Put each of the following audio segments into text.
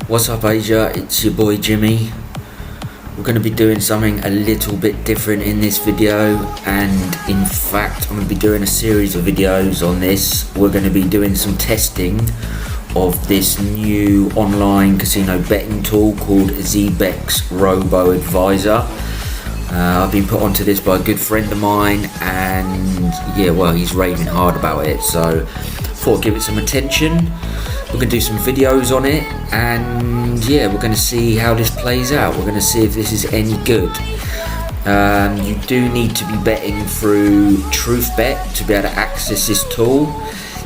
What's up, Asia? It's your boy Jimmy. We're going to be doing something a little bit different in this video, and in fact I'm going to be doing a series of videos on this. We're going to be doing some testing of this new online casino betting tool called ZBEX Robo Advisor. I've been put onto this by a good friend of mine, and yeah, well, he's raving hard about it, so thought I'd give it some attention. We're going to do some videos on it, and yeah, we're going to see how this plays out. We're going to see if this is any good. You do need to be betting through TruthBet to be able to access this tool.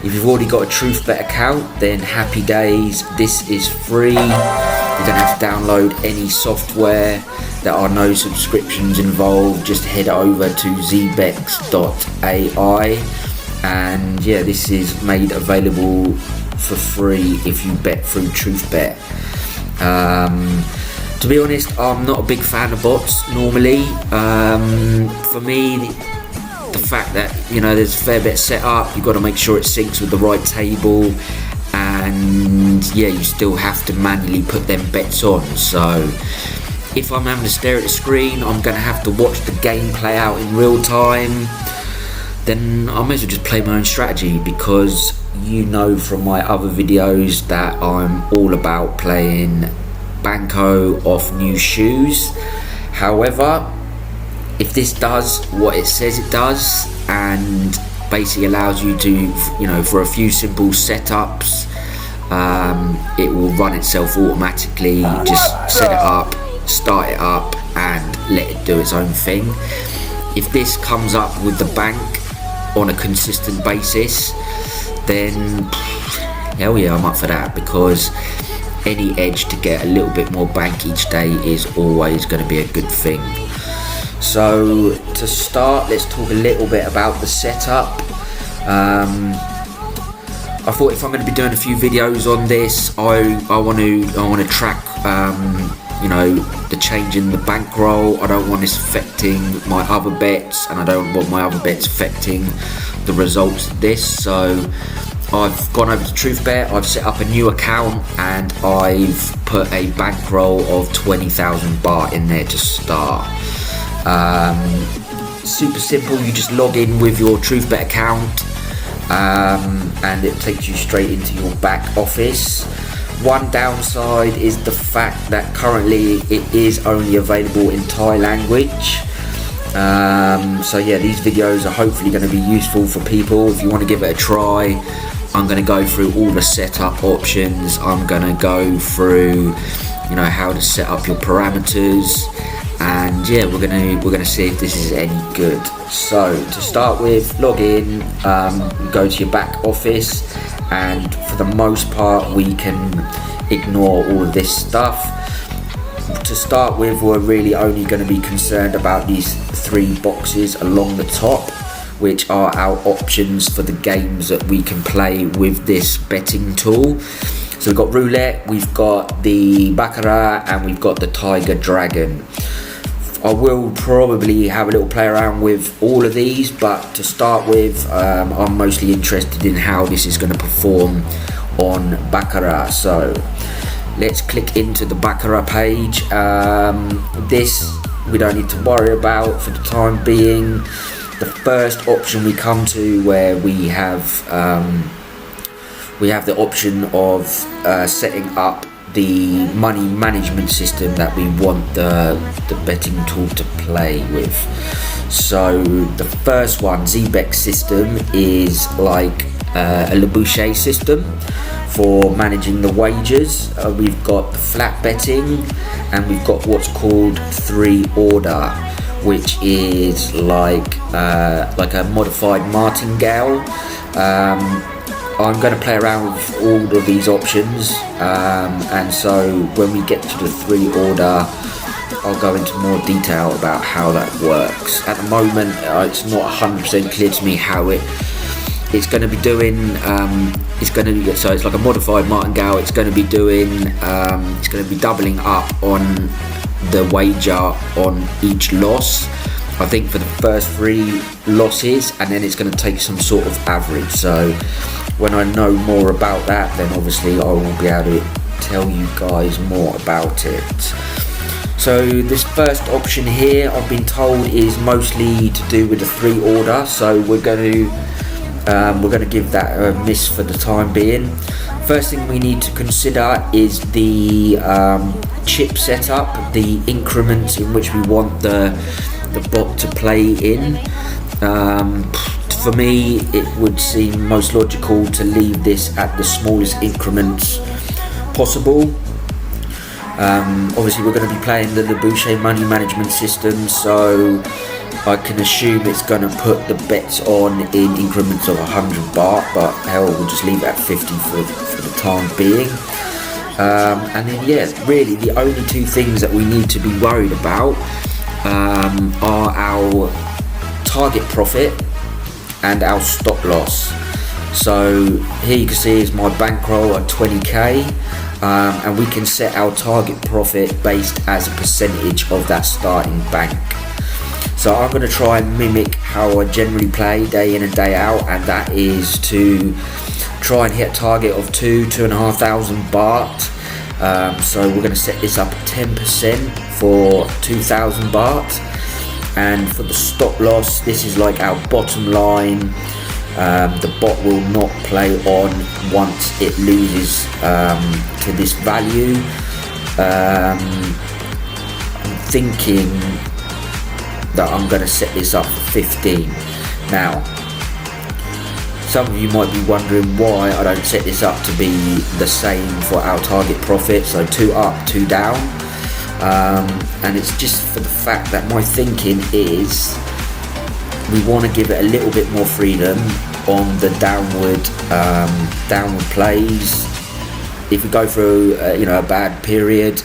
If you've already got a TruthBet account, then happy days, this is free. You don't have to download any software. There are no subscriptions involved. Just head over to zbex.ai, and yeah, this is made available for free if you bet through TruthBet. To be honest, I'm not a big fan of bots normally. For me, the fact that, you know, there's a fair bit set up, you've got to make sure it syncs with the right table, and yeah, you still have to manually put them bets on. So if I'm having to stare at the screen, I'm going to have to watch the game play out in real time. Then I may as well just play my own strategy, because you know from my other videos that I'm all about playing Banco off new shoes. However, if this does what it says it does, and basically allows you to, you know, for a few simple setups, it will run itself automatically. Just set it up, start it up, and let it do its own thing. If this comes up with the bank on a consistent basis, then hell yeah, I'm up for that, because any edge to get a little bit more bank each day is always going to be a good thing. So to start, let's talk a little bit about the setup. I thought if I'm going to be doing a few videos on this, I want to track you know, the change in the bankroll. I don't want this affecting my other bets, and I don't want my other bets affecting the results of this. So I've gone over to TruthBet, I've set up a new account, and I've put a bankroll of 20,000 baht in there to start. Super simple. You just log in with your TruthBet account, and it takes you straight into your back office. One downside is the fact that currently it is only available in Thai language. So yeah, these videos are hopefully going to be useful for people. If you want to give it a try, I'm going to go through all the setup options. I'm going to go through, you know, how to set up your parameters, and yeah, we're gonna see if this is any good. So to start with, log in, go to your back office, and for the most part we can ignore all of this stuff. To start with, we're really only going to be concerned about these three boxes along the top, which are our options for the games that we can play with this betting tool. So we've got roulette, we've got the Baccarat, and we've got the Tiger Dragon. I will probably have a little play around with all of these, but to start with, I'm mostly interested in how this is going to perform on Baccarat. So let's click into the Baccarat page. This we don't need to worry about for the time being. The first option we come to, where we have the option of setting up the money management system that we want the betting tool to play with. So the first one, ZBEX system, is like a Le Boucher system for managing the wagers. We've got the flat betting, and we've got what's called 3 order, which is like a modified martingale. I'm going to play around with all of these options, and so when we get to the 3 order, I'll go into more detail about how that works. At the moment, it's not 100% clear to me how it's going to be doing. So it's like a modified martingale. It's going to be doubling up on the wager on each loss, I think, for the first 3 losses, and then it's going to take some sort of average. So when I know more about that, then obviously I will be able to tell you guys more about it. So this first option here, I've been told, is mostly to do with the 3 order, so we're going to give that a miss for the time being. First thing we need to consider is the chip setup, the increments in which we want the bot to play in. For me, it would seem most logical to leave this at the smallest increments possible. Obviously we're going to be playing the Baccarat money management system, so I can assume it's going to put the bets on in increments of 100 baht, but hell, we'll just leave it at 50 for the time being. And then yeah, really the only 2 things that we need to be worried about are our target profit and our stop loss. So here you can see is my bankroll at 20k, and we can set our target profit based as a percentage of that starting bank. So I'm going to try and mimic how I generally play day in and day out, and that is to try and hit a target of 2,500 baht. So we're going to set this up at 10% for 2,000 baht, and for the stop loss, this is like our bottom line. The bot will not play on once it loses to this value. I'm thinking that I'm going to set this up for 15. Now, some of you might be wondering why I don't set this up to be the same for our target profit, so 2 up, 2 down. And it's just for the fact that my thinking is we want to give it a little bit more freedom on the downward plays. If we go through a bad period,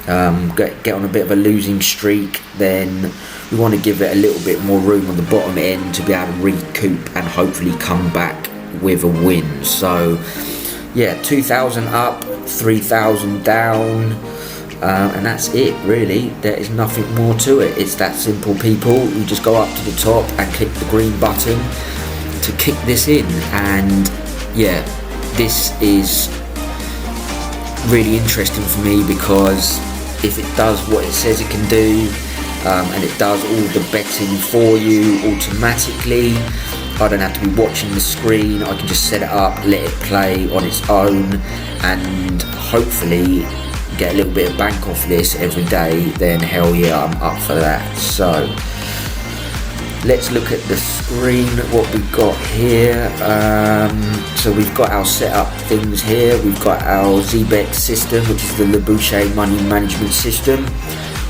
get on a bit of a losing streak, then we want to give it a little bit more room on the bottom end to be able to recoup and hopefully come back with a win. So yeah, 2,000 up, 3,000 down, and that's it really. There is nothing more to it. It's that simple, people. You just go up to the top and click the green button to kick this in, and yeah, this is really interesting for me, because if it does what it says it can do, and it does all the betting for you automatically, I don't have to be watching the screen. I can just set it up, let it play on its own, and hopefully get a little bit of bank off this every day. Then hell yeah, I'm up for that. So let's look at the screen, what we've got here. So we've got our setup things here. We've got our ZBEX system, which is the Baccarat money management system.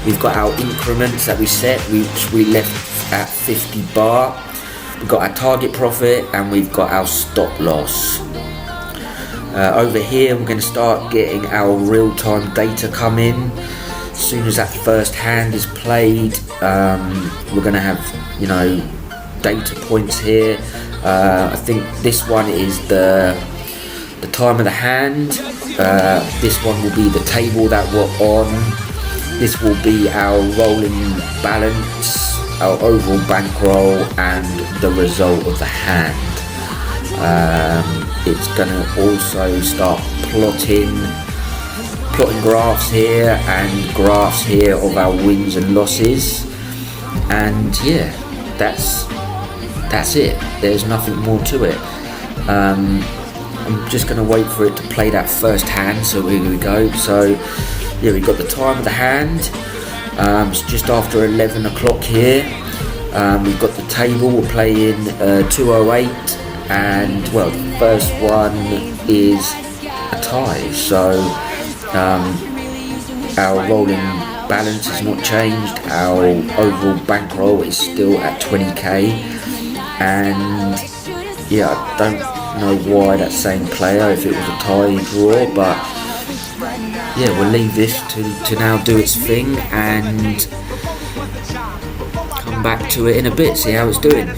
We've got our increments that we set, which we left at 50 baht. We've got our target profit, and we've got our stop loss. Over here we're going to start getting our real-time data come in. As soon as that first hand is played, we're going to have data points here. I think this one is the time of the hand. This one will be the table that we're on. This will be our rolling balance, our overall bankroll, and the result of the hand. It's going to also start plotting graphs here and graphs here of our wins and losses, and yeah, that's it. There's nothing more to it. I'm just going to wait for it to play that first hand. So here we go. So yeah, we've got the time of the hand. It's just after 11 o'clock here. We've got the table. We're playing 208, and well, the first one is a tie. So our rolling balance has not changed. Our overall bankroll is still at 20k, and yeah, I don't know why that same player, if it was a tie draw, but yeah, we'll leave this to now do its thing and come back to it in a bit, see how it's doing.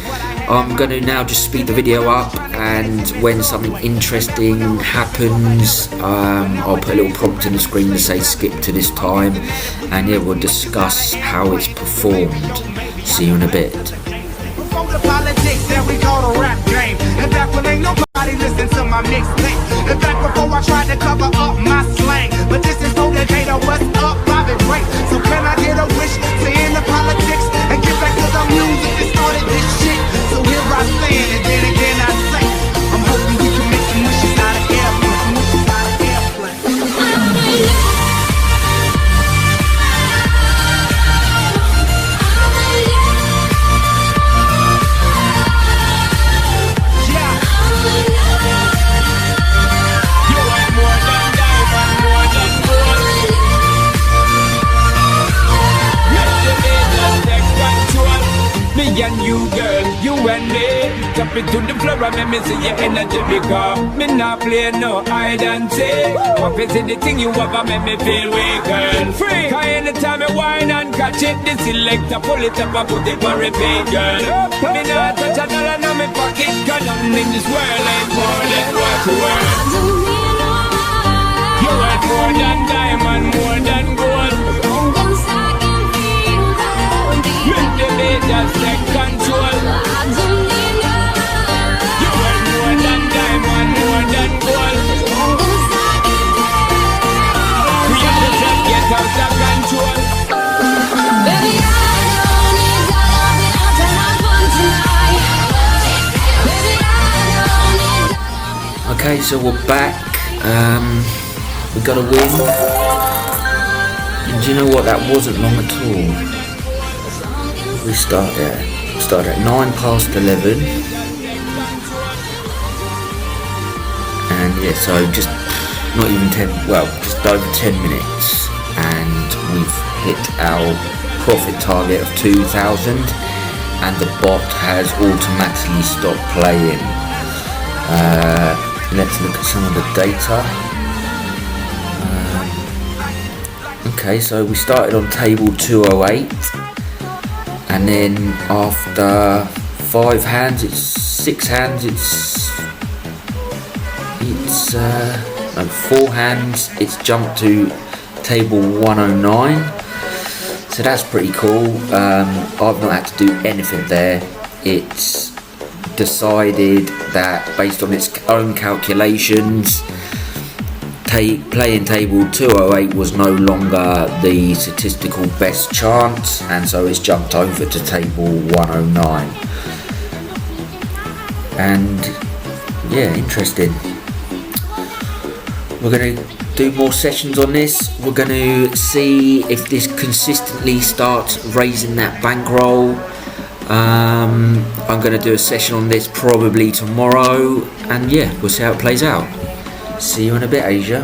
I'm going to now just speed the video up, and when something interesting happens, I'll put a little prompt in the screen to say skip to this time, and yeah, we'll discuss how it's performed. See you in a bit. Listen to my mixtape. In fact, before I tried to cover up my slang, but this is no data. What's up, Bobby Ray? So can I get a wish to end the politics and get back to the music that started this shit? So here I stand, and then again I say, I'm hoping we can make some wishes out of airplane, wishes out of airplane. Me and you, girl, you and me. Tap it to the floor and make me see your energy because me not play no hide and seek. What is it the thing you ever make me feel weak, girl? Free. Cause anytime you whine and catch it, the selector pull it up and put it for repeat, girl. Me not touch a dollar in my pocket, cause nothing in this world ain't more than what you worth. You worth more than diamond, more than gold. Make the beat just take control. You want more than diamond, more than gold. We have to just get out of control. Baby, I don't need dollar to have fun tonight. Baby, I don't need. Okay, so we're back. We got a win. And do you know what? That wasn't long at all. We start at 11:09, and yeah, so just not even 10, well, just over 10 minutes, and we've hit our profit target of 2,000, and the bot has automatically stopped playing. Let's look at some of the data. Okay, so we started on table 208. And then after 5 hands, it's 6 hands, no, 4 hands, it's jumped to table 109. So that's pretty cool. I've not had to do anything there. It's decided that based on its own calculations, playing table 208 was no longer the statistical best chance, and so it's jumped over to table 109. And yeah, interesting. We're going to do more sessions on this. We're going to see if this consistently starts raising that bankroll. I'm going to do a session on this probably tomorrow, and yeah, we'll see how it plays out. See you in a bit, Asia.